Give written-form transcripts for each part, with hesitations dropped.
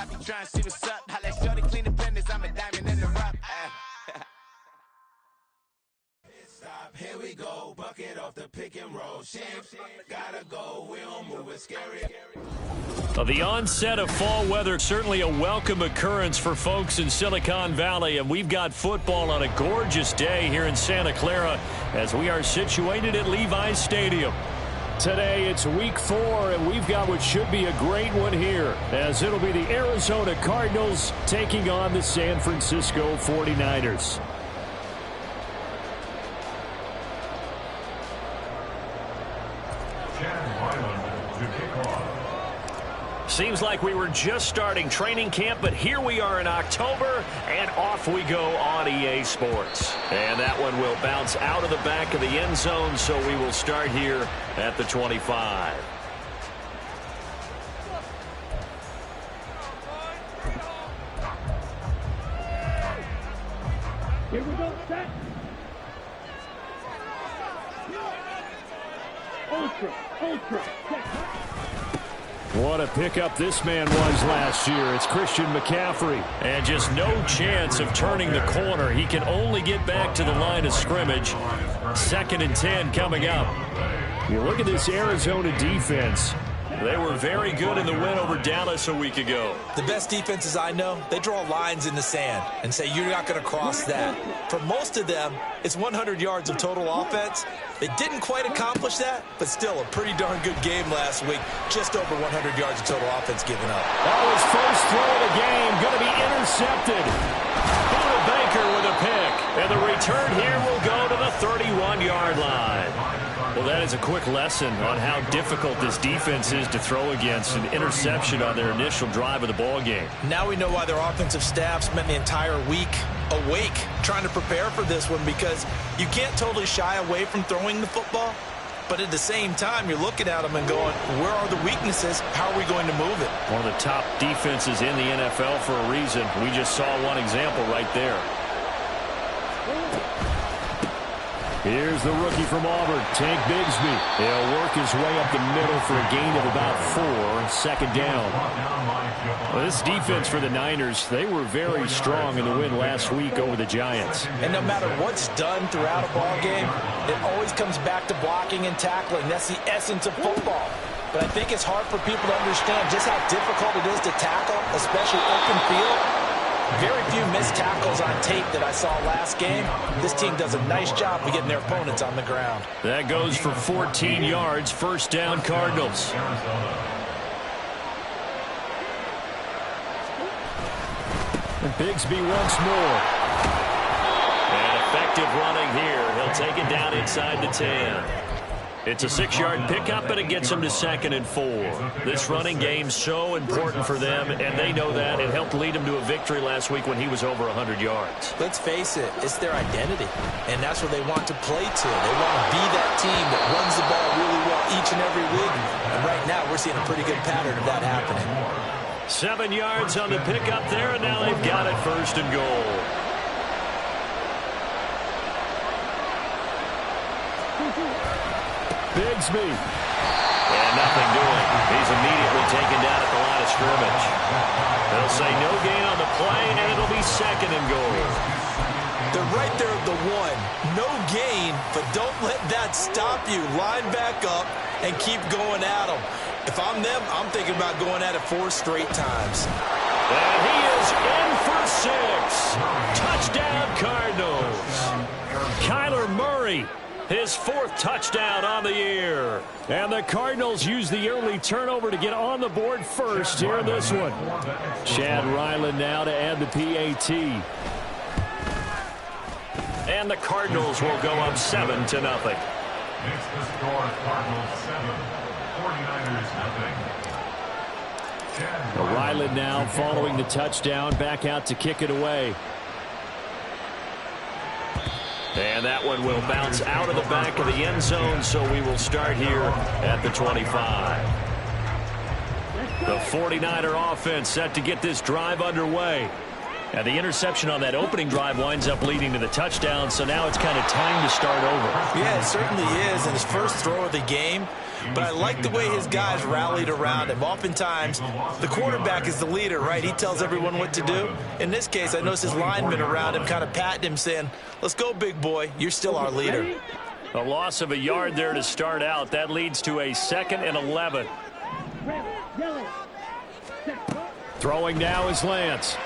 I be trying to see what's up. I let shorty clean the business, I'm a diamond in the rough. Stop, here we go, bucket off the pick and roll. Shit, gotta go, we don't move it, scary. The onset of fall weather, certainly a welcome occurrence for folks in Silicon Valley, and we've got football on a gorgeous day here in Santa Clara as we are situated at Levi's Stadium. Today it's week 4, and we've got what should be a great one here, as it'll be the Arizona Cardinals taking on the San Francisco 49ers. Seems like we were just starting training camp, but here we are in October, and off we go on EA Sports. And that one will bounce out of the back of the end zone, so we will start here at the 25. Here we go, set. Ultra, set. What a pickup this man was last year. It's Christian McCaffrey. And just no chance of turning the corner. He can only get back to the line of scrimmage. 2nd and 10 coming up. You look at this Arizona defense. They were very good in the win over Dallas a week ago. The best defenses I know, they draw lines in the sand and say you're not going to cross that. For most of them, it's 100 yards of total offense. They didn't quite accomplish that, but still a pretty darn good game last week. Just over 100 yards of total offense given up. That was first throw of the game, going to be intercepted. Buda Baker with a pick, and the return here will go to the 31-yard line. Well, that is a quick lesson on how difficult this defense is to throw against. An interception on their initial drive of the ball game. Now we know why their offensive staff spent the entire week awake trying to prepare for this one, because you can't totally shy away from throwing the football, but at the same time you're looking at them and going, where are the weaknesses? How are we going to move it? One of the top defenses in the NFL for a reason. We just saw one example right there. Here's the rookie from Auburn, Tank Bigsby. He'll work his way up the middle for a gain of about 4, 2nd down. Well, this defense for the Niners, they were very strong in the win last week over the Giants. And no matter what's done throughout a ball game, it always comes back to blocking and tackling. That's the essence of football. But I think it's hard for people to understand just how difficult it is to tackle, especially open field. Very few missed tackles on tape that I saw last game. This team does a nice job of getting their opponents on the ground. That goes for 14 yards, 1st down Cardinals. And Bigsby once more. And effective running here. He'll take it down inside the 10. It's a 6-yard pickup, and it gets them to 2nd and 4. This running game's so important for them, and they know that. It helped lead them to a victory last week when he was over 100 yards. Let's face it, it's their identity, and that's what they want to play to. They want to be that team that runs the ball really well each and every week, and right now we're seeing a pretty good pattern of that happening. 7 yards on the pickup there, and now they've got it 1st and goal. Bigsby. And nothing doing. He's immediately taken down at the line of scrimmage. They'll say no gain on the play, and it'll be 2nd and goal. They're right there at the 1. No gain, but don't let that stop you. Line back up and keep going at them. If I'm them, I'm thinking about going at it 4 straight times. And he is in for 6. Touchdown, Cardinals. Kyler Murray. His 4th touchdown on the year. And the Cardinals use the early turnover to get on the board first here in this one. Chad Ryland now to add the PAT. And the Cardinals will go up 7-0. It's the score, Cardinals 7, 49ers 0. Ryland now following the touchdown, back out to kick it away. And that one will bounce out of the back of the end zone, so we will start here at the 25. The 49er offense set to get this drive underway. And the interception on that opening drive winds up leading to the touchdown, so now it's kind of time to start over. Yeah, it certainly is. And his first throw of the game, but I like the way his guys rallied around him. Oftentimes, the quarterback is the leader, right? He tells everyone what to do. In this case, I noticed his linemen around him kind of patting him, saying, let's go, big boy. You're still our leader. A loss of a yard there to start out. That leads to a 2nd and 11. Throwing now is Lance.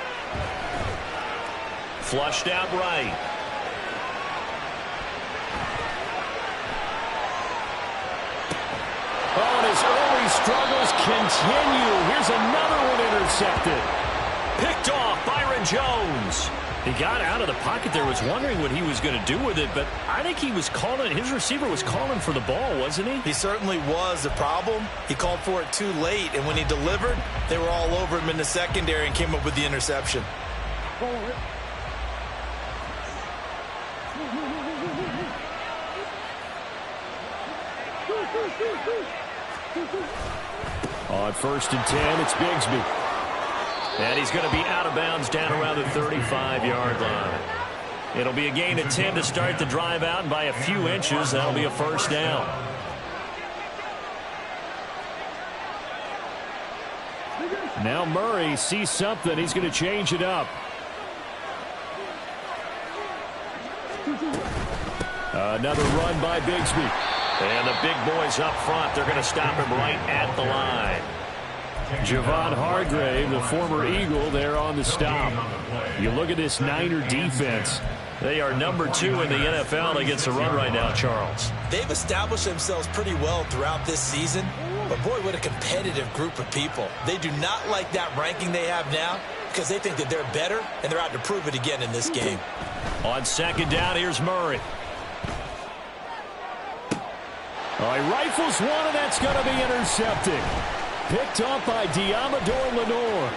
Flushed out right. Oh, and his early struggles continue. Here's another one intercepted. Picked off Byron Jones. He got out of the pocket there, was wondering what he was going to do with it, but I think he was calling, his receiver was calling for the ball, wasn't he? He certainly was. The problem, he called for it too late, and when he delivered, they were all over him in the secondary and came up with the interception. On 1st and 10, it's Bigsby. And he's going to be out of bounds down around the 35-yard line. It'll be a gain of 10 to start the drive out, and by a few inches, that'll be a 1st down. Now Murray sees something. He's going to change it up. Another run by Bigsby. And the big boys up front, they're going to stop him right at the line. Javon Hargrave, the former Eagle, there on the stop. You look at this Niner defense. They are number 2 in the NFL against the run right now, Charles. They've established themselves pretty well throughout this season, but boy, what a competitive group of people. They do not like that ranking they have now because they think that they're better, and they're out to prove it again in this game. On 2nd down, here's Murray. Oh, he rifles one, and that's going to be intercepted. Picked up by Diamador Lenore.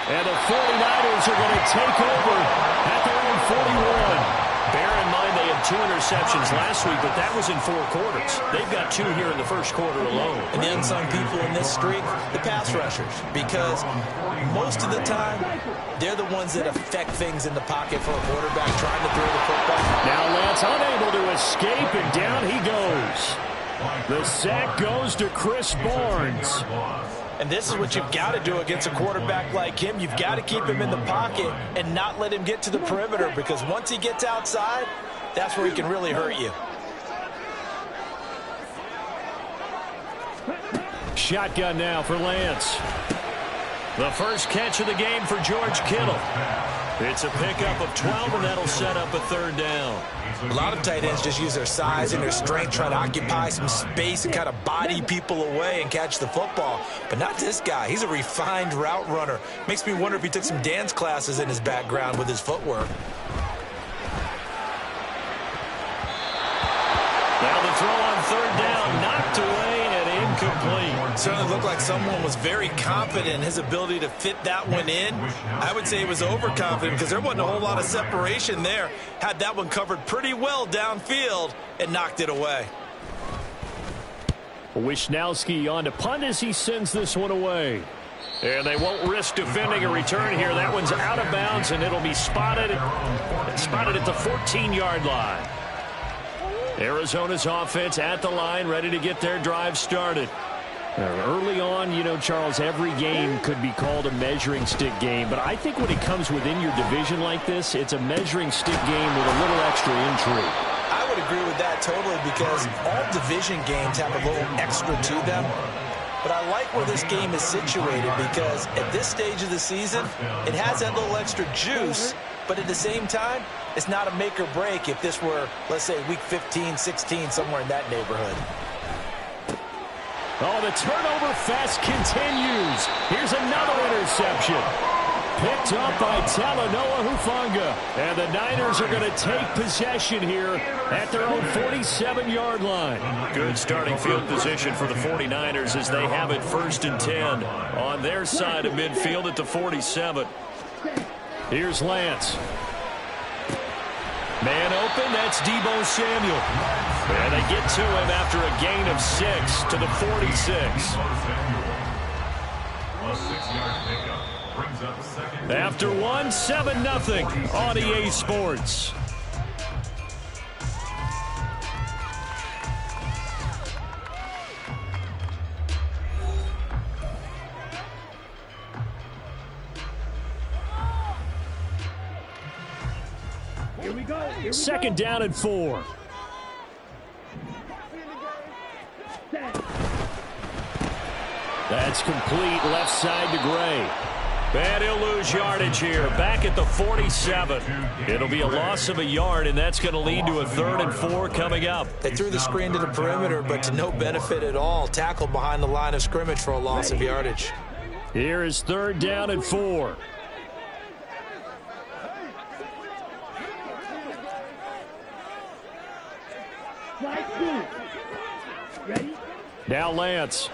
And the 49ers are going to take over at their own 41. Bear in mind they had 2 interceptions last week, but that was in 4 quarters. They've got 2 here in the 1st quarter alone. And the unsung people in this streak, the pass rushers, because most of the time, they're the ones that affect things in the pocket for a quarterback trying to throw the football. Now Lance unable to escape, and down he goes. The sack goes to Chris Barnes. And this is what you've got to do against a quarterback like him. You've got to keep him in the pocket and not let him get to the perimeter, because once he gets outside, that's where he can really hurt you. Shotgun now for Lance. The first catch of the game for George Kittle. It's a pickup of 12, and that'll set up a 3rd down. A lot of tight ends just use their size and their strength, try to occupy some space and kind of body people away and catch the football. But not this guy. He's a refined route runner. Makes me wonder if he took some dance classes in his background with his footwork. Now the throw on 3rd down, knocked away and incomplete. Certainly looked like someone was very confident in his ability to fit that one in. I would say he was overconfident because there wasn't a whole lot of separation there. Had that one covered pretty well downfield and knocked it away. Wisnowski on to punt as he sends this one away. And they won't risk defending a return here. That one's out of bounds, and it'll be spotted at the 14-yard line. Arizona's offense at the line, ready to get their drive started. Early on, you know, Charles, every game could be called a measuring stick game. But I think when it comes within your division like this, it's a measuring stick game with a little extra intrigue. I would agree with that totally, because all division games have a little extra to them. But I like where this game is situated, because at this stage of the season, it has that little extra juice. But at the same time, it's not a make or break if this were, let's say, week 15, 16, somewhere in that neighborhood. Oh, the turnover fest continues. Here's another interception. Picked up by Talanoa Hufanga. And the Niners are going to take possession here at their own 47-yard line. Good starting field position for the 49ers as they have it 1st and 10 on their side of midfield at the 47. Here's Lance. Man open, that's Deebo Samuel. And they get to him after a gain of 6 to the 46. After 1, 7-0 on EA Sports. Second down and 4. That's complete left side to Gray. And he'll lose yardage here. Back at the 47. It'll be a loss of a yard, and that's going to lead to a 3rd and 4 coming up. They threw the screen to the perimeter, but to no benefit at all. Tackled behind the line of scrimmage for a loss of yardage. Here is 3rd down and 4. Ready? Now Lance.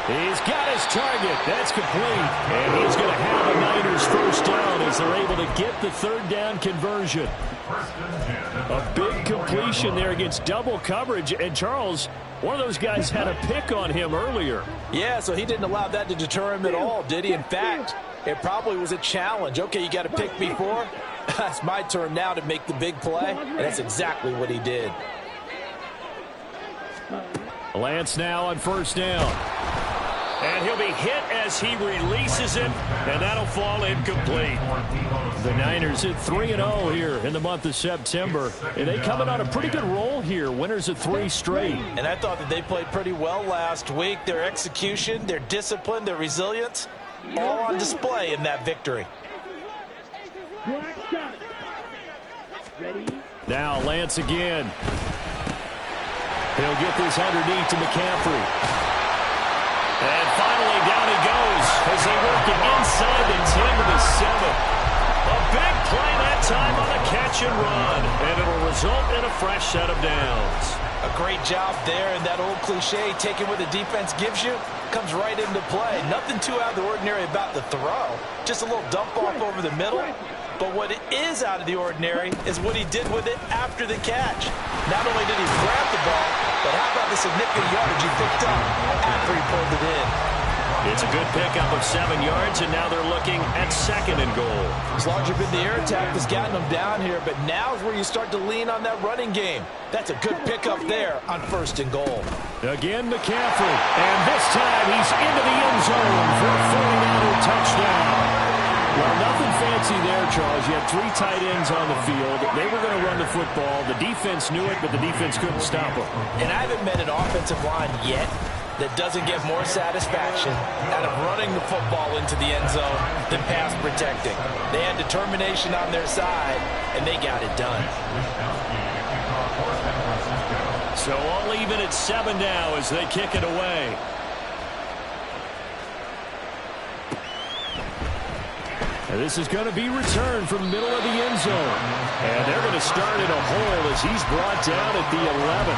He's got his target. That's complete. And he's going to have a Niners first down as they're able to get the 3rd down conversion. A big completion there against double coverage. And Charles, one of those guys had a pick on him earlier. Yeah, so he didn't allow that to deter him at all, did he? In fact, it probably was a challenge. Okay, you got to pick me 4. It's my turn now to make the big play. And that's exactly what he did. Lance now on first down. And he'll be hit as he releases it, and that'll fall incomplete. The Niners at 3-0 here in the month of September. And they coming on a pretty good roll here. Winners of 3 straight. And I thought that they played pretty well last week. Their execution, their discipline, their resilience, all on display in that victory. Black shot. Ready? Now Lance again. He'll get this underneath to McCaffrey. And finally, down he goes as they work it inside the 10 to the 7. A big play that time on a catch and run. And it'll result in a fresh set of downs. A great job there, and that old cliche, taking what the defense gives you, comes right into play. Nothing too out of the ordinary about the throw. Just a little dump off over the middle. But what is out of the ordinary is what he did with it after the catch. Not only did he grab the ball, but how about the significant yardage he picked up after he pulled it in? It's a good pickup of 7 yards, and now they're looking at 2nd and goal. It's largely been the air attack that's gotten them down here, but now is where you start to lean on that running game. That's a good pickup there on 1st and goal. Again, McCaffrey, and this time he's into the end zone for a 49er touchdown. Well, nothing fancy there, Charles. You had 3 tight ends on the field. They were going to run the football. The defense knew it, but the defense couldn't stop them. And I haven't met an offensive line yet that doesn't get more satisfaction out of running the football into the end zone than pass protecting. They had determination on their side, and they got it done. So all even at 7 now as they kick it away. And this is going to be returned from the middle of the end zone. And they're going to start in a hole as he's brought down at the 11.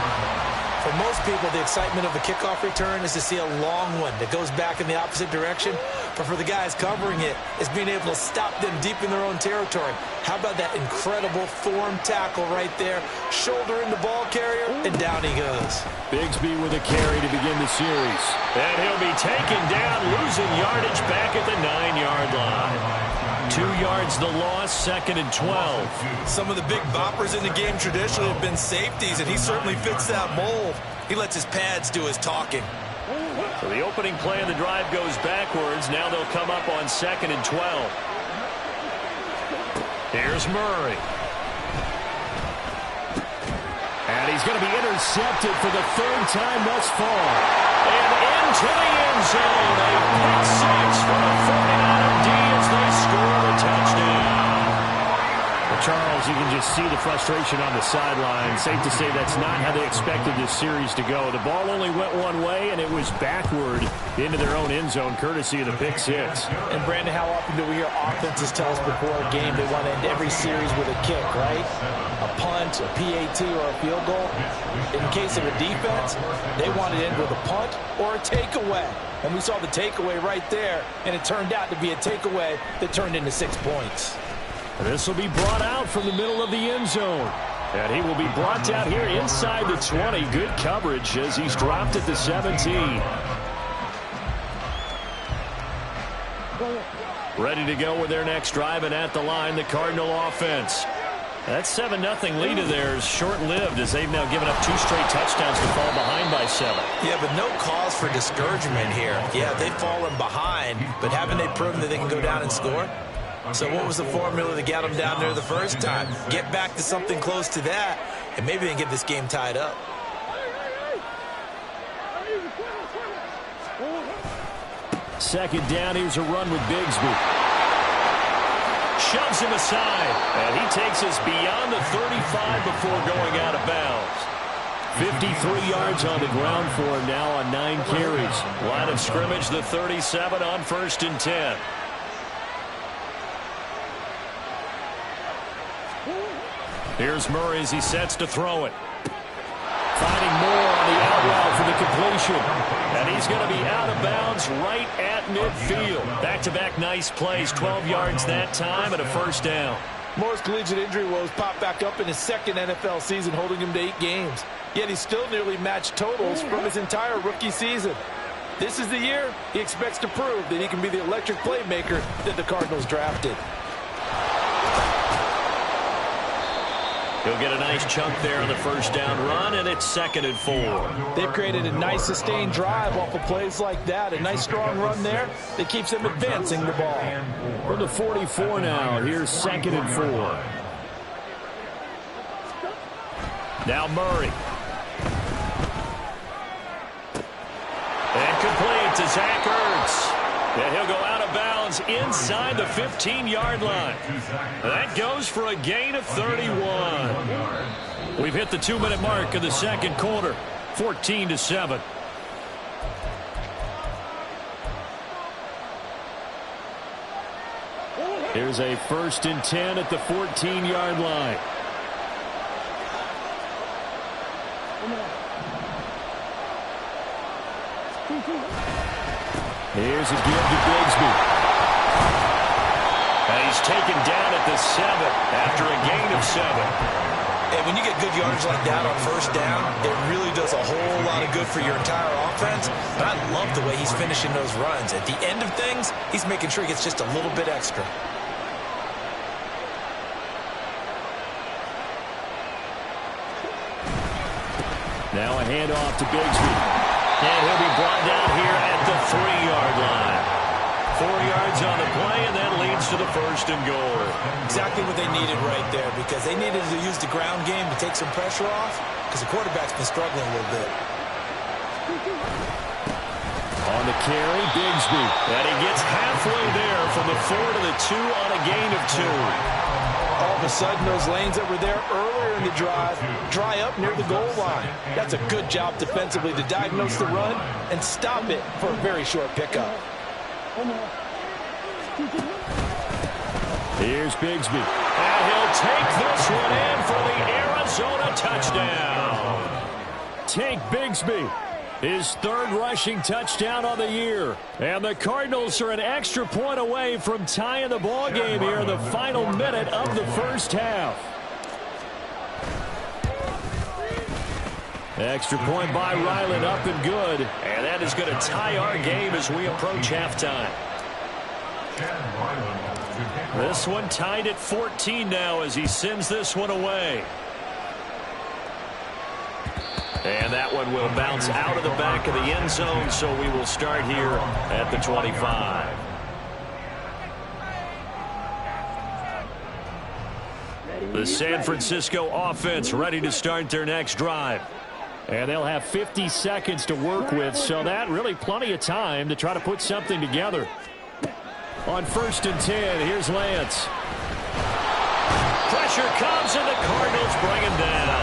For most people, the excitement of a kickoff return is to see a long one that goes back in the opposite direction. But for the guys covering it, it's being able to stop them deep in their own territory. How about that incredible form tackle right there? Shoulder in the ball carrier, and down he goes. Bigsby with a carry to begin the series. And he'll be taken down, losing yardage back at the 9-yard line. 2 yards the loss, 2nd and 12. Some of the big boppers in the game traditionally have been safeties, and he certainly fits that mold. He lets his pads do his talking. So the opening play of the drive goes backwards. Now they'll come up on 2nd and 12. Here's Murray. And he's going to be intercepted for the 3rd time thus far. And into the end zone. A pick 6 for the 49er D as they score the touchdown. Well, Charles, you can just see the frustration on the sideline. Safe to say that's not how they expected this series to go. The ball only went one way, and it was backward into their own end zone, courtesy of the pick 6. And, Brandon, how often do we hear offenses tell us before a game they want to end every series with a kick, right? A punt, a PAT, or a field goal. In case of a defense, they want to end with a punt or a takeaway. And we saw the takeaway right there, and it turned out to be a takeaway that turned into 6 points. This will be brought out from the middle of the end zone. And he will be brought down here inside the 20. Good coverage as he's dropped at the 17. Ready to go with their next drive, and at the line, the Cardinal offense. That 7-0 lead of theirs short-lived as they've now given up 2 straight touchdowns to fall behind by 7. Yeah, but no cause for discouragement here. Yeah, they've fallen behind, but haven't they proven that they can go down and score? So what was the formula that got them down there the first time? Get back to something close to that, and maybe they can get this game tied up. Second down, here's a run with Bigsby. Shoves him aside, and he takes us beyond the 35 before going out of bounds. 53 yards on the ground for him now on 9 carries. Line of scrimmage, the 37 on 1st and 10. Here's Murray as he sets to throw it. Finding Moore on the out route for the completion. And he's going to be out of bounds right at midfield. Back-to-back nice plays, 12 yards that time and a first down. Moore's collegiate injury woes popped back up in his second NFL season, holding him to 8 games. Yet he still nearly matched totals from his entire rookie season. This is the year he expects to prove that he can be the electric playmaker that the Cardinals drafted. He'll get a nice chunk there on the first down run, and it's 2nd and 4. They've created a nice sustained drive off of plays like that. A nice strong run there that keeps them advancing the ball. From the 44 now, here's 2nd and 4. Now Murray. And complete to Zach Ertz. And he'll go out of bounds inside the 15-yard line. That goes for a gain of 31. We've hit the 2-minute mark of the second quarter, 14-7. Here's a 1st and 10 at the 14-yard line. Here's a give to Bigsby. And he's taken down at the 7 after a gain of 7. And when you get good yardage like that on first down, it really does a whole lot of good for your entire offense. But I love the way he's finishing those runs. At the end of things, he's making sure he gets just a little bit extra. Now a handoff to Bigsby. And he'll be brought down here at the 3-yard line. 4 yards on the play, and that leads to the 1st and goal. Exactly what they needed right there, because they needed to use the ground game to take some pressure off, because the quarterback's been struggling a little bit. On the carry, Bigsby. And he gets halfway there from the 4 to the 2 on a gain of 2. All of a sudden, those lanes that were there earlier in the drive dry up near the goal line. That's a good job defensively to diagnose the run and stop it for a very short pickup. Here's Bigsby. And he'll take this one in for the Arizona touchdown. Tank Bigsby. His 3rd rushing touchdown on the year. And the Cardinals are an extra point away from tying the ball game here in the final minute of the first half. Extra point by Ryland, up and good. And that is going to tie our game as we approach halftime. This one tied at 14 now as he sends this one away. And that one will bounce out of the back of the end zone, so we will start here at the 25. The San Francisco offense ready to start their next drive. And they'll have 50 seconds to work with, so that really plenty of time to try to put something together. On 1st and 10, here's Lance. Pressure comes, and the Cardinals bring him down.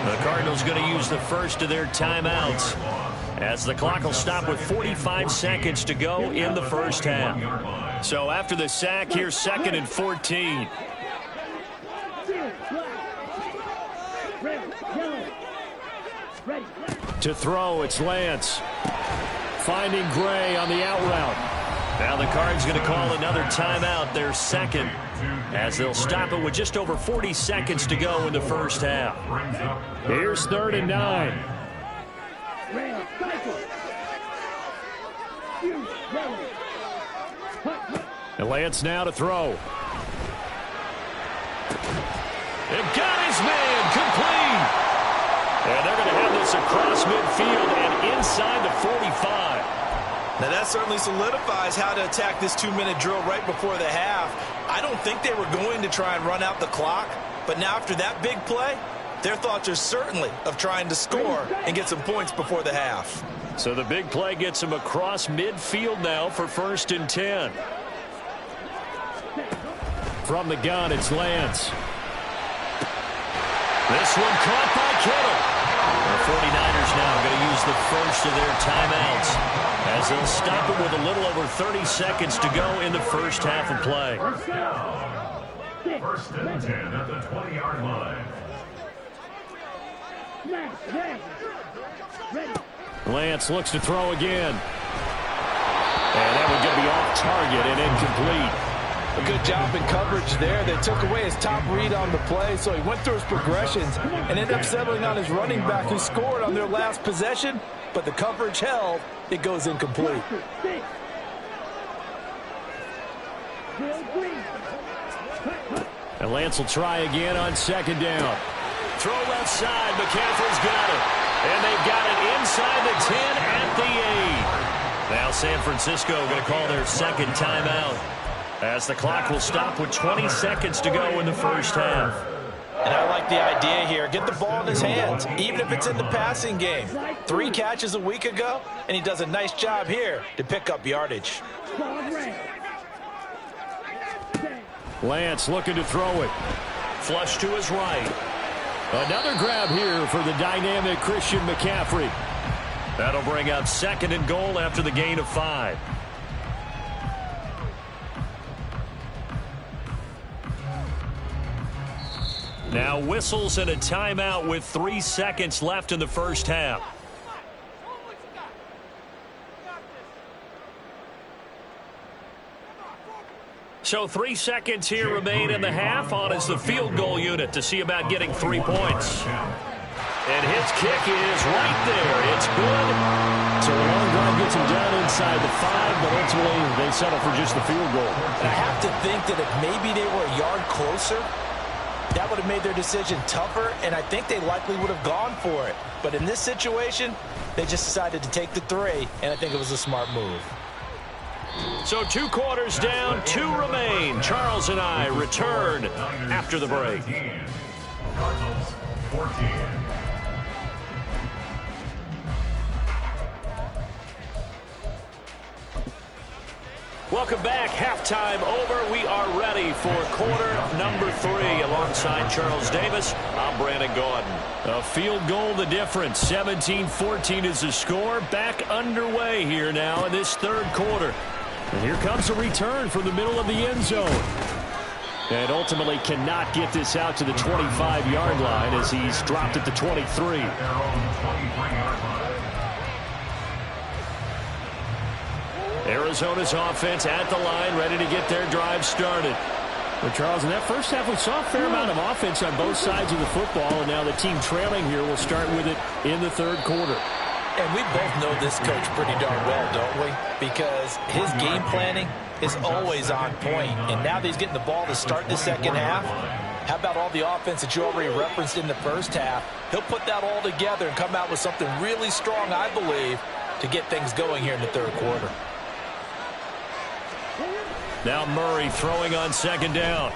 The Cardinals going to use the first of their timeouts as the clock will stop with 45 seconds to go in the first half. So after the sack, here's 2nd and 14. To throw, it's Lance. Finding Gray on the out route. Now the Cards going to call another timeout, their 2nd, as they'll stop it with just over 40 seconds to go in the first half. Here's 3rd and 9. And Lance now to throw. And got his man complete. And they're going to have this across midfield and inside the 45. Now that certainly solidifies how to attack this 2-minute drill right before the half. I don't think they were going to try and run out the clock, but now after that big play, their thoughts are certainly of trying to score and get some points before the half. So the big play gets him across midfield now for 1st and 10. From the gun, it's Lance. This one caught by Kittle. The 49ers now going to use the first of their timeouts as they'll stop it with a little over 30 seconds to go in the first half of play. 1st and 10 at the 20-yard line. Lance looks to throw again. And that would get me off target and incomplete. A good job in coverage there. They took away his top read on the play, so he went through his progressions and ended up settling on his running back who scored on their last possession, but the coverage held. It goes incomplete. And Lance will try again on 2nd down. Throw left side. McCaffrey's got it. And they've got it inside the 10 at the 8. Now San Francisco going to call their 2nd timeout, as the clock will stop with 20 seconds to go in the first half. And I like the idea here. Get the ball in his hands, even if it's in the passing game. 3 catches a week ago, and he does a nice job here to pick up yardage. Lance looking to throw it. Flush to his right. Another grab here for the dynamic Christian McCaffrey. That'll bring up 2nd and goal after the gain of 5. Now whistles and a timeout with 3 seconds left in the first half. So 3 seconds here remain in the half. On is the field goal unit to see about getting 3 points. And his kick is right there. It's good. So a long drive gets him down inside the 5, but ultimately they settle for just the field goal. And I have to think that if maybe they were a yard closer, that would have made their decision tougher, and I think they likely would have gone for it. But in this situation, they just decided to take the 3, and I think it was a smart move. So 2 quarters down, 2 remain. Charles and I return after the break. Cardinals 14. Welcome back. Halftime over. We are ready for quarter number 3. Alongside Charles Davis, I'm Brandon Gordon. A field goal the difference. 17-14 is the score. Back underway here now in this 3rd quarter. And here comes a return from the middle of the end zone. And ultimately cannot get this out to the 25-yard line as he's dropped at the 23. Their own 23-yard line. Arizona's offense at the line, ready to get their drive started. Well, Charles, in that first half, we saw a fair amount of offense on both sides of the football, and now the team trailing here will start with it in the 3rd quarter. And we both know this coach pretty darn well, don't we? Because his game planning is always on point. And now that he's getting the ball to start the 2nd half, how about all the offense that you already referenced in the first half? He'll put that all together and come out with something really strong, I believe, to get things going here in the 3rd quarter. Now Murray throwing on 2nd down.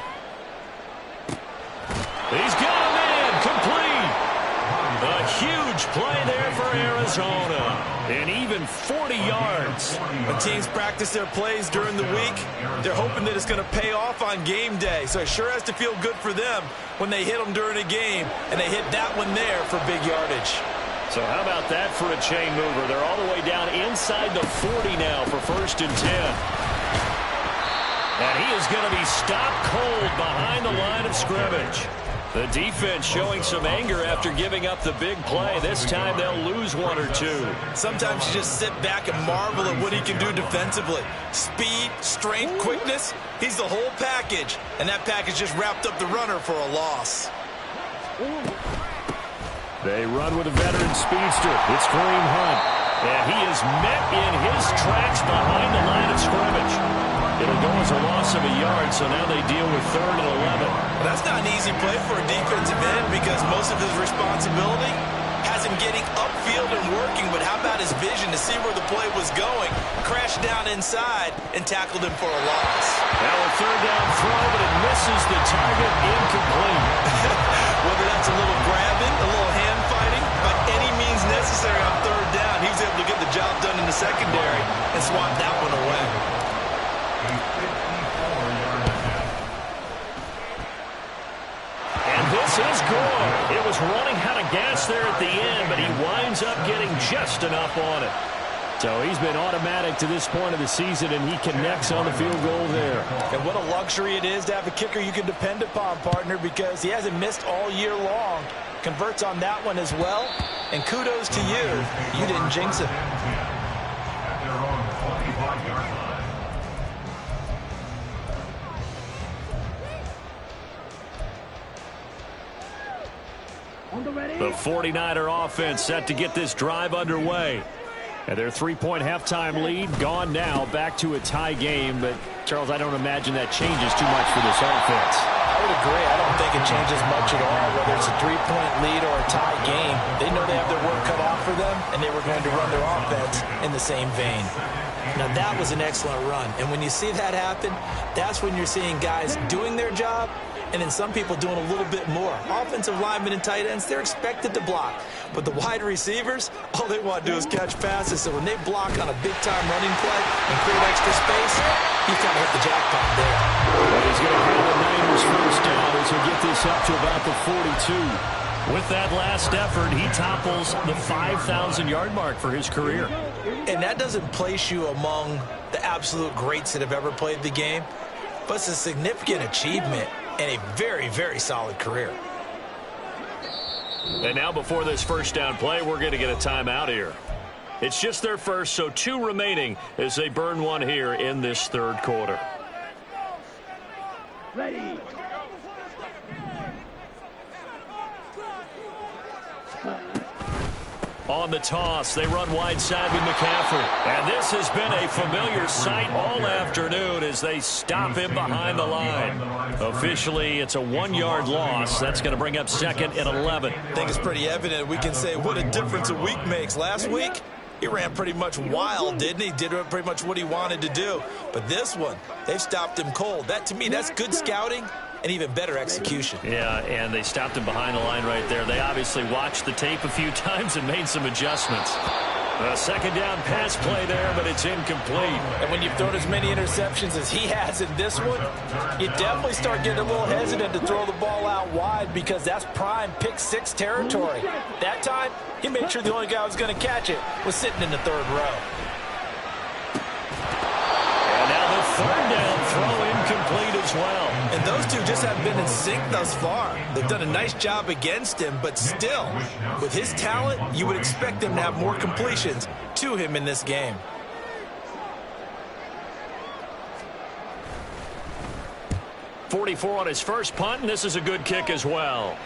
He's got a man complete. A huge play there for Arizona. And even 40 yards. When teams practice their plays during the week, they're hoping that it's going to pay off on game day. So it sure has to feel good for them when they hit them during a game. And they hit that one there for big yardage. So how about that for a chain mover? They're all the way down inside the 40 now for 1st and 10. And he is going to be stopped cold behind the line of scrimmage. The defense showing some anger after giving up the big play. This time they'll lose 1 or 2. Sometimes you just sit back and marvel at what he can do defensively. Speed, strength, quickness, he's the whole package. And that package just wrapped up the runner for a loss. They run with a veteran speedster. It's Kareem Hunt. And he is met in his tracks behind the line of scrimmage. It'll go as a loss of a yard, so now they deal with 3rd and 11. Well, that's not an easy play for a defensive end because most of his responsibility has him getting upfield and working, but how about his vision to see where the play was going? crashed down inside and tackled him for a loss. Now a third down throw, but it misses the target, incomplete. Whether that's a little grabbing, a little hand fighting, by any means necessary on third down, he was able to get the job done in the secondary and swat that one away. And this is good. It was running out of gas there at the end, but he winds up getting just enough on it. So he's been automatic to this point of the season, and he connects on the field goal there. And what a luxury it is to have a kicker you can depend upon, partner, because he hasn't missed all year long. Converts on that one as well. And kudos to you. You didn't jinx it. At their own 25-yard line. On the ready. The 49er offense set to get this drive underway. And their three-point halftime lead gone now, back to a tie game. But, Charles, I don't imagine that changes too much for this offense. I would agree. I don't think it changes much at all, whether it's a three-point lead or a tie game. They know they have their work cut out for them, and they were going to run their offense in the same vein. Now, that was an excellent run. And when you see that happen, that's when you're seeing guys doing their job, and then some people doing a little bit more. Offensive linemen and tight ends, they're expected to block. But the wide receivers, all they want to do is catch passes. So when they block on a big-time running play and create extra space, you kind of hit the jackpot there. But he's going to have the Niners first down as he'll get this up to about the 42. With that last effort, he topples the 5,000-yard mark for his career. And that doesn't place you among the absolute greats that have ever played the game, but it's a significant achievement and a very, very solid career. And now before this first down play, we're going to get a timeout here. It's just their first, so 2 remaining as they burn one here in this third quarter. Ready. On the toss, they run wide side with McCaffrey. And this has been a familiar sight all afternoon as they stop him behind the line. Officially, it's a 1-yard loss. That's going to bring up second and 11. I think it's pretty evident. We can say what a difference a week makes. Last week, he ran pretty much wild, didn't he? Did pretty much what he wanted to do. But this one, they've stopped him cold. That, to me, that's good scouting and even better execution. Yeah, and they stopped him behind the line right there. They obviously watched the tape a few times and made some adjustments. A second down pass play there, but it's incomplete. And when you've thrown as many interceptions as he has in this one, you definitely start getting a little hesitant to throw the ball out wide because that's prime pick 6 territory. That time, he made sure the only guy who was going to catch it was sitting in the third row. And now the third down throw incomplete as well. And those two just haven't been in sync thus far. They've done a nice job against him, but still, with his talent, you would expect him to have more completions to him in this game. .44 on his first punt, and this is a good kick as well.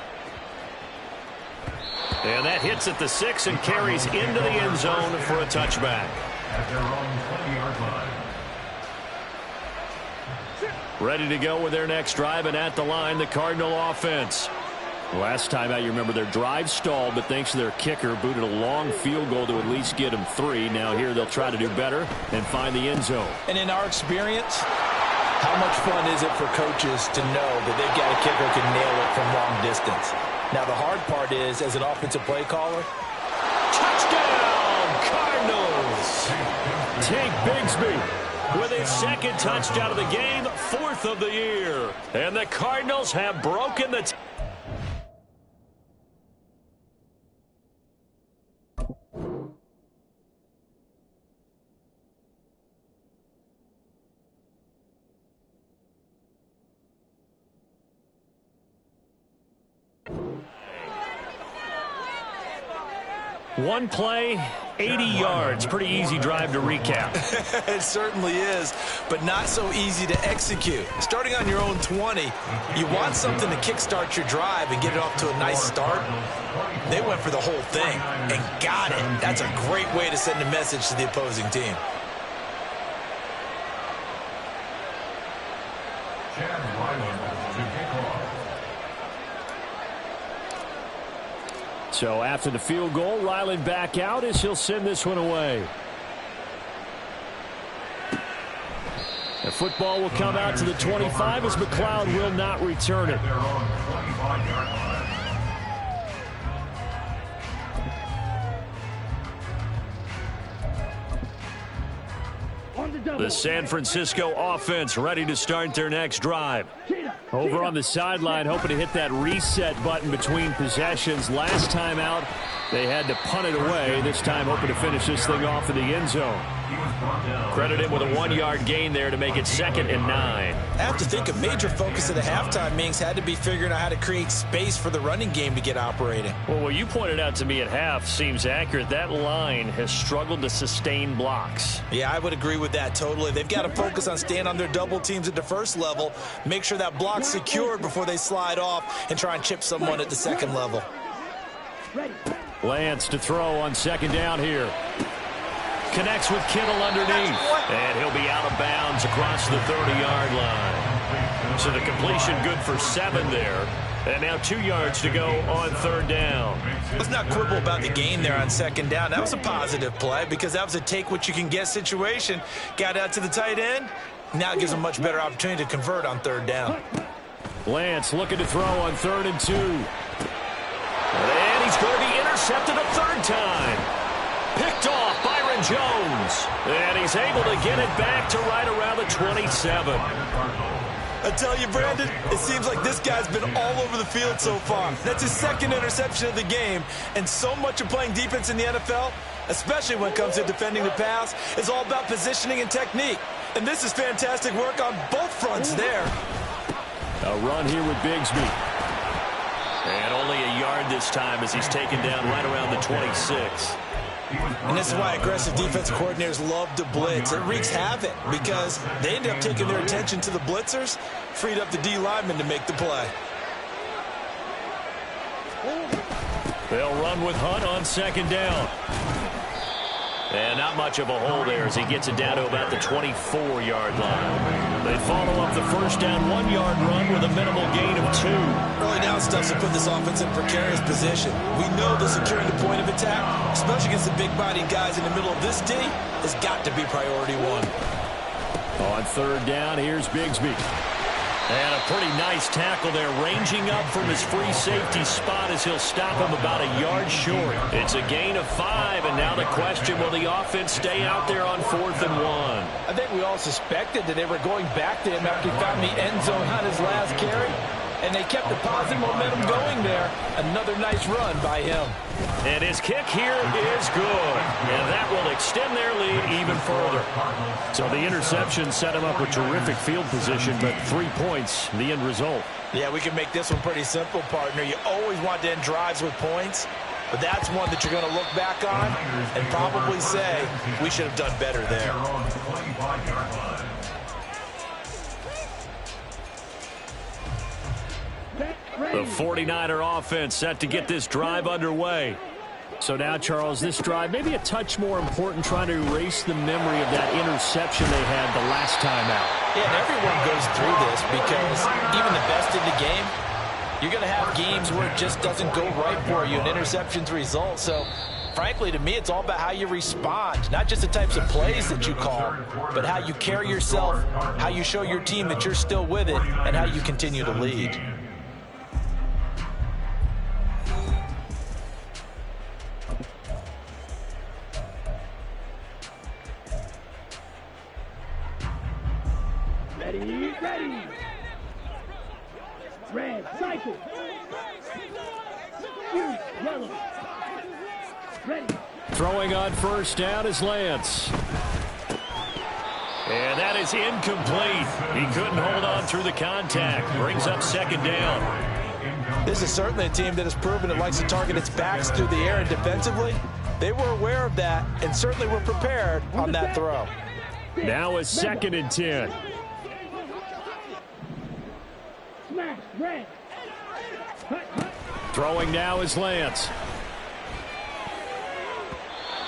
And that hits at the 6 and carries into the end zone for a touchback. At their own 20-yard line. Ready to go with their next drive, and at the line, the Cardinal offense. Last time out, you remember their drive stalled, but thanks to their kicker, booted a long field goal to at least get them 3. Now here they'll try to do better and find the end zone. And in our experience, how much fun is it for coaches to know that they've got a kicker who can nail it from long distance? Now the hard part is, as an offensive play caller, touchdown, Cardinals! Tank Bigsby with his second touchdown of the game, 4th of the year. And the Cardinals have broken the one play, 80 yards. Pretty easy drive to recap. It certainly is, but not so easy to execute. Starting on your own 20, you want something to kickstart your drive and get it off to a nice start. They went for the whole thing and got it. That's a great way to send a message to the opposing team. Chad Ryland to kick off. So after the field goal, Ryland back out as he'll send this one away. The football will come out to the 25 as McLeod will not return it. Their own 25-yard line. The San Francisco offense ready to start their next drive. Over on the sideline, hoping to hit that reset button between possessions. Last time out, they had to punt it away. This time, hoping to finish this thing off in the end zone. Credit him with a 1-yard gain there to make it 2nd and 9. I have to think a major focus of the halftime meetings had to be figuring out how to create space for the running game to get operating. Well, what you pointed out to me at half seems accurate. That line has struggled to sustain blocks. Yeah, I would agree with that totally. They've got to focus on staying on their double teams at the first level, make sure that block's secured before they slide off and try and chip someone at the second level. Lance to throw on 2nd down here. Connects with Kittle underneath. And he'll be out of bounds across the 30-yard line. So the completion good for 7 there. And now 2 yards to go on 3rd down. Let's not quibble about the gain there on 2nd down. That was a positive play because that was a take-what-you-can-get situation. Got out to the tight end. Now it gives them a much better opportunity to convert on 3rd down. Lance looking to throw on 3rd and 2. And he's going to be intercepted a 3rd time. Picked off Byron Jones. And he's able to get it back to right around the 27. I tell you, Brandon, it seems like this guy's been all over the field so far. That's his 2nd interception of the game. And so much of playing defense in the NFL, especially when it comes to defending the pass, is all about positioning and technique. And this is fantastic work on both fronts there. A run here with Bigsby. And only a yard this time as he's taken down right around the 26. And this is why aggressive defensive coordinators love to blitz. It wreaks havoc because they end up taking their attention to the blitzers, freed up the D lineman to make the play. They'll run with Hunt on 2nd down. And not much of a hole there as he gets it down to about the 24-yard line. They follow up the 1st down 1-yard run with a minimal gain of 2. Early down stuff to put this offense in a precarious position. We know that securing the point of attack, especially against the big-bodied guys in the middle of this D, has got to be priority 1. On 3rd down, here's Bigsby. And a pretty nice tackle there, ranging up from his free safety spot as he'll stop him about a yard short. It's a gain of 5, and now the question, will the offense stay out there on 4th and 1? I think we all suspected that they were going back to him after he found the end zone on his last carry, and they kept the positive momentum going there. Another nice run by him. And his kick here is good, and that will extend their lead even further. So the interception set him up with terrific field position, but 3 points, the end result. Yeah, we can make this one pretty simple, partner. You always want to end drives with points, but that's one that you're going to look back on and probably say, we should have done better there. The 49er offense set to get this drive underway. So now, Charles, this drive maybe a touch more important, trying to erase the memory of that interception they had the last time out. Yeah, and everyone goes through this because even the best in the game, you're going to have games where it just doesn't go right for you, and interceptions result. So, frankly, to me, it's all about how you respond, not just the types of plays that you call, but how you carry yourself, how you show your team that you're still with it, and how you continue to lead. Ready. Red, cycle. Yellow. Ready. Throwing on 1st down is Lance. And that is incomplete. He couldn't hold on through the contact. Brings up 2nd down. This is certainly a team that has proven it likes to target its backs through the air and defensively. They were aware of that and certainly were prepared on that throw. Now it's 2nd and 10. Red. Throwing now is Lance.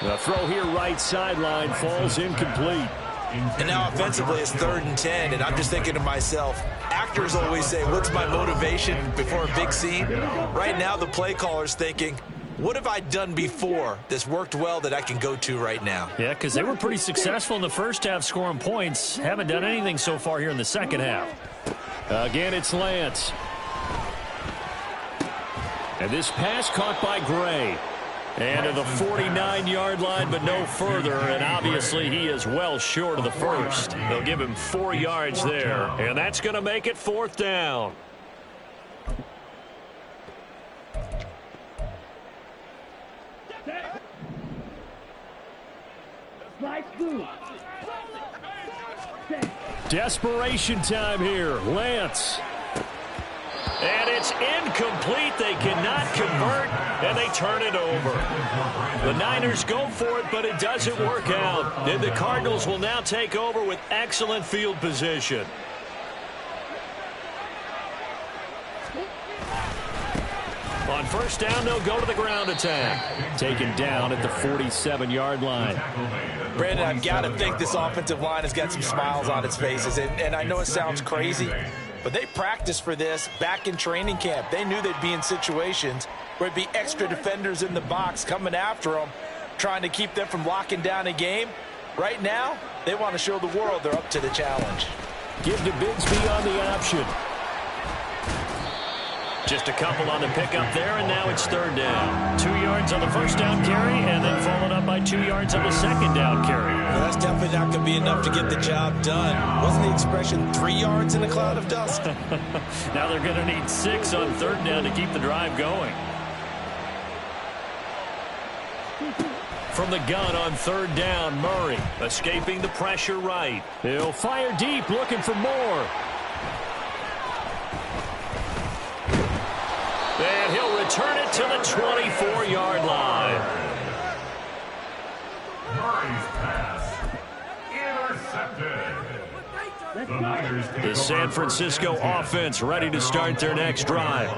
The throw here right sideline falls incomplete. And now offensively it's 3rd and 10, and I'm just thinking to myself, actors always say, what's my motivation before a big scene? Right now the play caller's thinking, what have I done before that's worked well that I can go to right now? Yeah, because they were pretty successful in the first half scoring points. Haven't done anything so far here in the second half. Again, it's Lance. And this pass caught by Gray. And to the 49-yard line, but no further. And obviously, he is well short of the first. They'll give him 4 yards there. And that's going to make it 4th down. Desperation time here. Lance. And it's incomplete. They cannot convert, and they turn it over. The Niners go for it, but it doesn't work out. And the Cardinals will now take over with excellent field position. On first down, they'll go to the ground attack. Taken down at the 47-yard line. Brandon, I've got to think this offensive line has got some smiles on its faces. And I know it sounds crazy, but they practiced for this back in training camp. They knew they'd be in situations where it'd be extra defenders in the box coming after them, trying to keep them from locking down a game. Right now, they want to show the world they're up to the challenge. Give to Bigsby on the option. Just a couple on the pickup there, and now it's 3rd down. 2 yards on the first down carry, and then followed up by 2 yards on the second down carry. Well, that's definitely not going to be enough to get the job done. Wasn't the expression 3 yards in a cloud of dust? Now they're going to need 6 on 3rd down to keep the drive going. From the gun on 3rd down, Murray escaping the pressure right. He'll fire deep, looking for more. And he'll return it to the 24-yard line. Murray's pass intercepted. The San Francisco offense ready to start their next drive.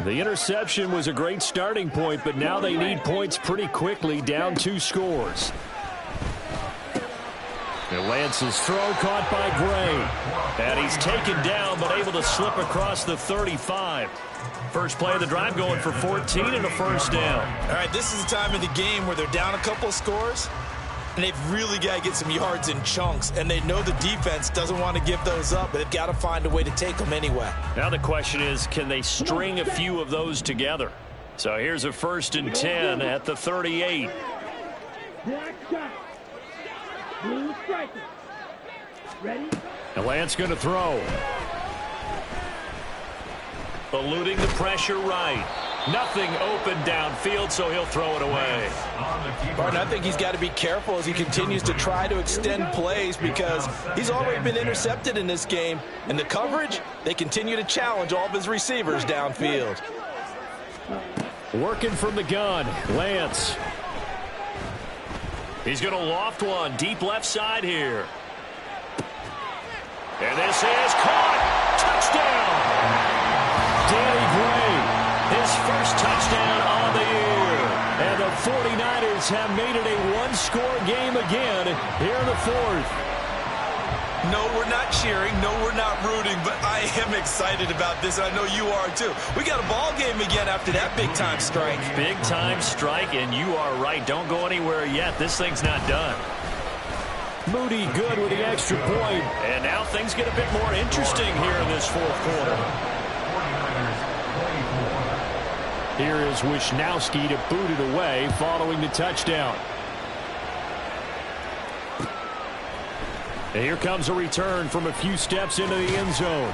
The interception was a great starting point, but now they need points pretty quickly, down 2 scores. And Lance's throw caught by Gray. And he's taken down, but able to slip across the 35. First play of the drive going for 14 and a first down. All right, this is the time of the game where they're down a couple of scores, and they've really got to get some yards in chunks, and they know the defense doesn't want to give those up, but they've got to find a way to take them anyway. Now the question is, can they string a few of those together? So here's a 1st and 10 at the 38. Black shot. Blue striker. Ready? And Lance going to throw. Eluding the pressure right. Nothing open downfield, so he'll throw it away. Martin, I think he's got to be careful as he continues to try to extend plays because he's already been intercepted in this game. And the coverage, they continue to challenge all of his receivers downfield. Working from the gun, Lance. He's going to loft one deep left side here. And this is caught. Touchdown. Danny Gray, his first touchdown on the year. And the 49ers have made it a one-score game again here in the 4th. No, we're not cheering. No, we're not rooting. But I am excited about this, and I know you are too. We got a ball game again after that big-time strike. Big-time strike, and you are right. Don't go anywhere yet. This thing's not done. Moody good with the extra point. And now things get a bit more interesting here in this 4th quarter. Here is Wisnowski to boot it away following the touchdown. And here comes a return from a few steps into the end zone.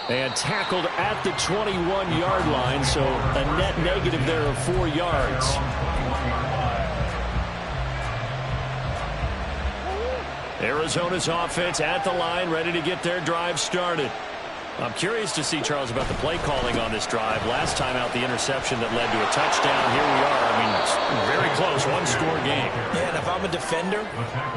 And tackled at the 21-yard line, so a net negative there of 4 yards. Arizona's offense at the line, ready to get their drive started. I'm curious to see, Charles, about the play calling on this drive. Last time out, the interception that led to a touchdown. Here we are. I mean, it's very close, one-score game. Yeah, and if I'm a defender,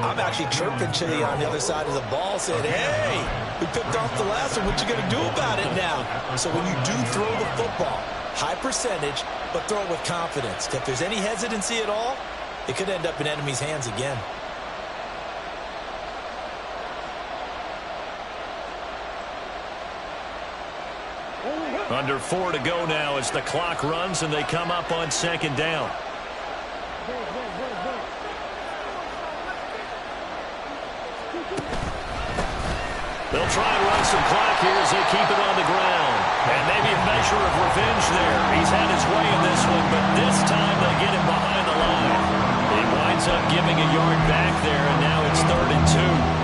I'm actually chirping to you on the other side of the ball, saying, hey, we picked off the last one. What you going to do about it now? So when you do throw the football, high percentage, but throw it with confidence. If there's any hesitancy at all, it could end up in enemy's hands again. Under 4 to go now as the clock runs and they come up on second down. They'll try and run some clock here as they keep it on the ground. And maybe a measure of revenge there. He's had his way in this one, but this time they get him behind the line. He winds up giving a yard back there, and now it's 3rd and 2.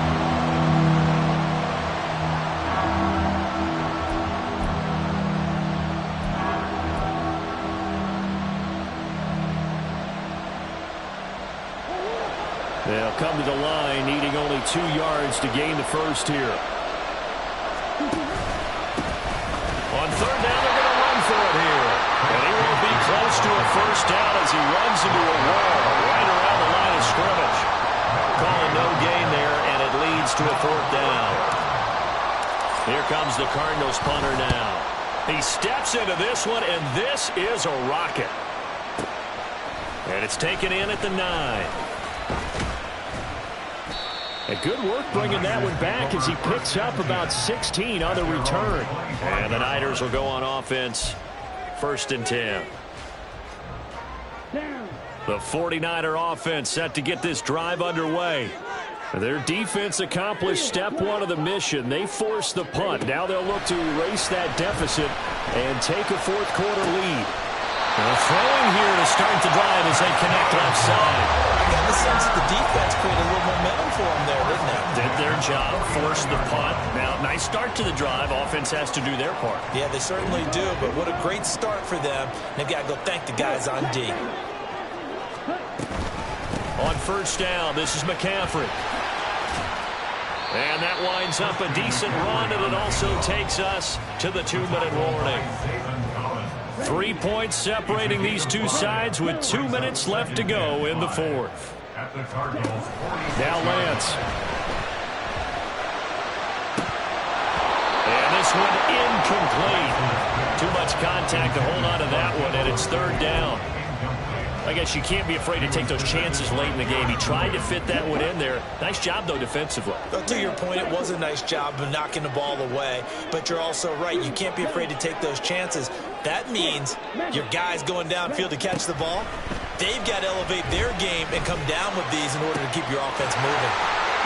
They'll come to the line, needing only 2 yards to gain the first here. On 3rd down, they're going to run for it here. And he won't be close to a first down as he runs into a wall right around the line of scrimmage. Calling no gain there, and it leads to a 4th down. Here comes the Cardinals punter now. He steps into this one, and this is a rocket. And it's taken in at the 9. And good work bringing that one back as he picks up about 16 on the return. And the Niners will go on offense. 1st and 10. The 49er offense set to get this drive underway. Their defense accomplished step 1 of the mission. They forced the punt. Now they'll look to erase that deficit and take a 4th quarter lead. They're throwing here to start the drive as they connect left side. I got the sense that the defense created a little momentum for them there, didn't it? Did their job, forced the punt. Now, nice start to the drive. Offense has to do their part. Yeah, they certainly do, but what a great start for them. They've got to go thank the guys on D. On 1st down, this is McCaffrey. And that winds up a decent run, and it also takes us to the 2-minute warning. 3 points separating these two sides with 2 minutes left to go in the 4th. Now Lance. And this one incomplete. Too much contact to hold on to that one, and it's 3rd down. I guess you can't be afraid to take those chances late in the game. He tried to fit that one in there. Nice job, though, defensively. Well, to your point, it was a nice job of knocking the ball away. But you're also right. You can't be afraid to take those chances. That means your guys going downfield to catch the ball, they've got to elevate their game and come down with these in order to keep your offense moving.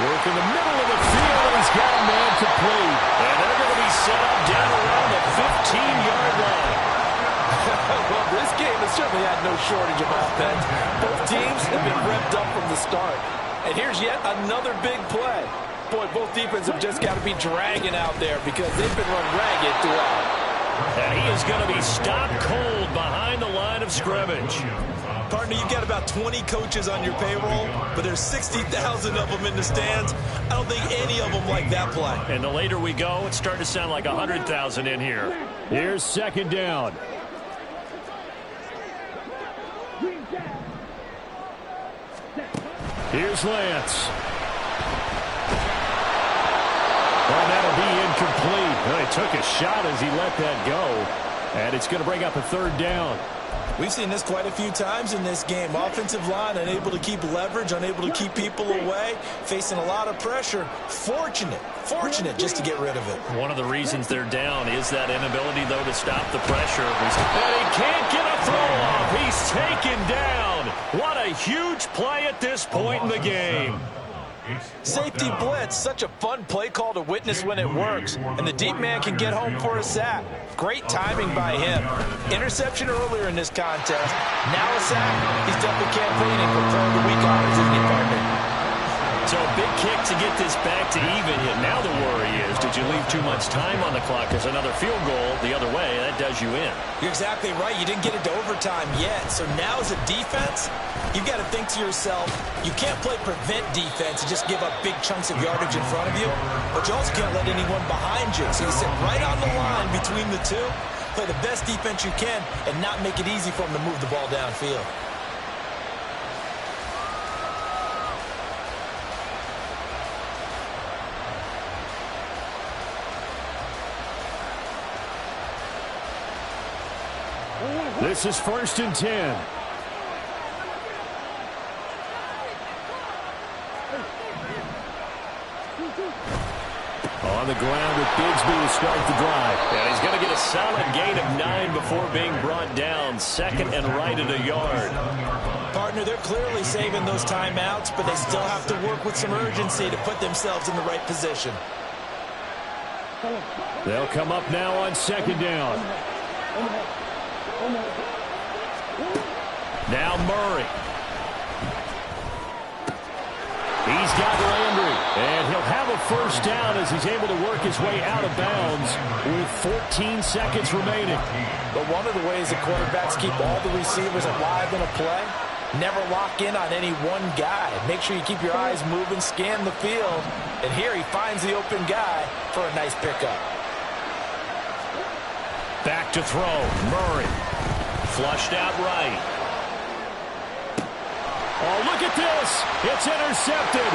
Work in the middle of the field, and he's got a man complete. And they're going to be set up down around the 15-yard line. Well, this game has certainly had no shortage of offense. Both teams have been revved up from the start. And here's yet another big play. Boy, both defenses have just got to be dragging out there because they've been run ragged throughout. And he is going to be stopped cold behind the line of scrimmage. Partner, you've got about 20 coaches on your payroll, but there's 60,000 of them in the stands. I don't think any of them like that play. And the later we go, it's starting to sound like 100,000 in here. Here's 2nd down. Here's Lance. Well, that'll be incomplete. Well, he took a shot as he let that go. And it's going to bring up a 3rd down. We've seen this quite a few times in this game. Offensive line unable to keep leverage, unable to keep people away, facing a lot of pressure. Fortunate just to get rid of it. One of the reasons they're down is that inability, though, to stop the pressure. And he can't get a throw off. He's taken down. What a huge play at this point in the game. Safety blitz, such a fun play call to witness when it works. And the deep man can get home for a sack. Great timing by him. Interception earlier in this contest. Now a sack. He's definitely campaigning for playing the week honors, isn't he, partner? So a big kick to get this back to even. Now the worry is, did you leave too much time on the clock? Because another field goal the other way, that does you in. You're exactly right. You didn't get it to overtime yet. So now as a defense, you've got to think to yourself, you can't play prevent defense and just give up big chunks of yardage in front of you, but you also can't let anyone behind you. So you sit right on the line between the two, play the best defense you can, and not make it easy for them to move the ball downfield. This is 1st and 10. On the ground with Bigsby to start the drive. And he's going to get a solid gain of 9 before being brought down. Second and right at a yard. Partner, they're clearly saving those timeouts, but they still have to work with some urgency to put themselves in the right position. They'll come up now on second down. Now Murray. He's got Landry, and he'll have a first down as he's able to work his way out of bounds with 14 seconds remaining. But one of the ways that quarterbacks keep all the receivers alive in a play, never lock in on any one guy. Make sure you keep your eyes moving, scan the field, and here he finds the open guy for a nice pickup. Back to throw, Murray. Flushed out right. Oh, look at this. It's intercepted.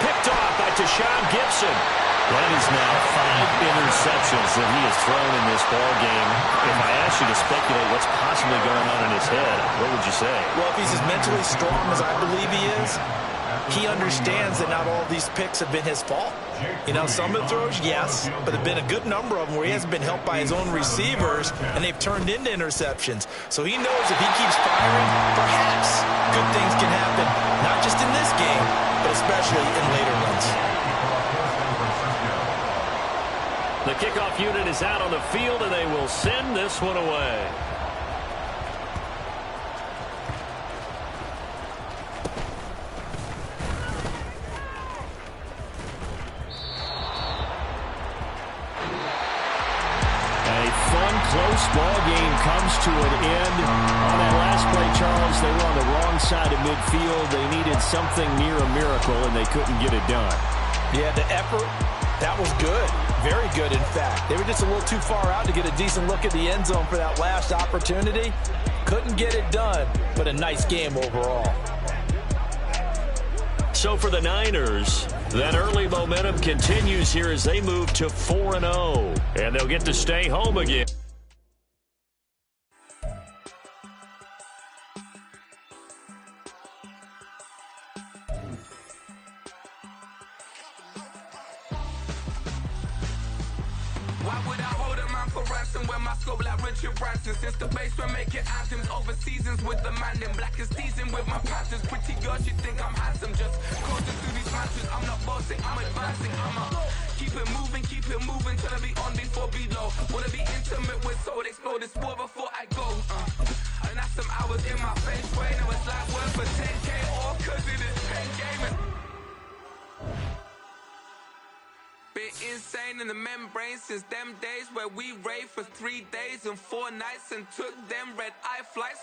Picked off by Tashawn Gibson. That is now 5 interceptions that he has thrown in this ballgame. If I asked you to speculate what's possibly going on in his head, what would you say? Well, if he's as mentally strong as I believe he is, he understands that not all of these picks have been his fault. You know, some of the throws, yes, but there have been a good number of them where he hasn't been helped by his own receivers, and they've turned into interceptions. So he knows if he keeps firing, perhaps good things can happen, not just in this game, but especially in later ones. The kickoff unit is out on the field, and they will send this one away. Close ball game comes to an end. On that last play, Charles, they were on the wrong side of midfield. They needed something near a miracle, and they couldn't get it done. Yeah, the effort, that was good. Very good, in fact. They were just a little too far out to get a decent look at the end zone for that last opportunity. Couldn't get it done, but a nice game overall. So for the Niners, that early momentum continues here as they move to 4-0. And they'll get to stay home again. Why would I hold a man for ransom when my scope like Richard Branson? Since the basement making anthems over seasons with the man in black is teasing with my panthers. Pretty girls, you think I'm handsome, just cruising through these mansions. I'm not bossing, I'm advancing. I'ma keep it moving till I be on before below. Wanna be intimate with soul, explore this war before I go. And that's some hours in my face, way. Now it's like work for 10K all cause it is 10 gaming. Been insane in the membrane since them days where we raved for 3 days and 4 nights and took them red eye flights.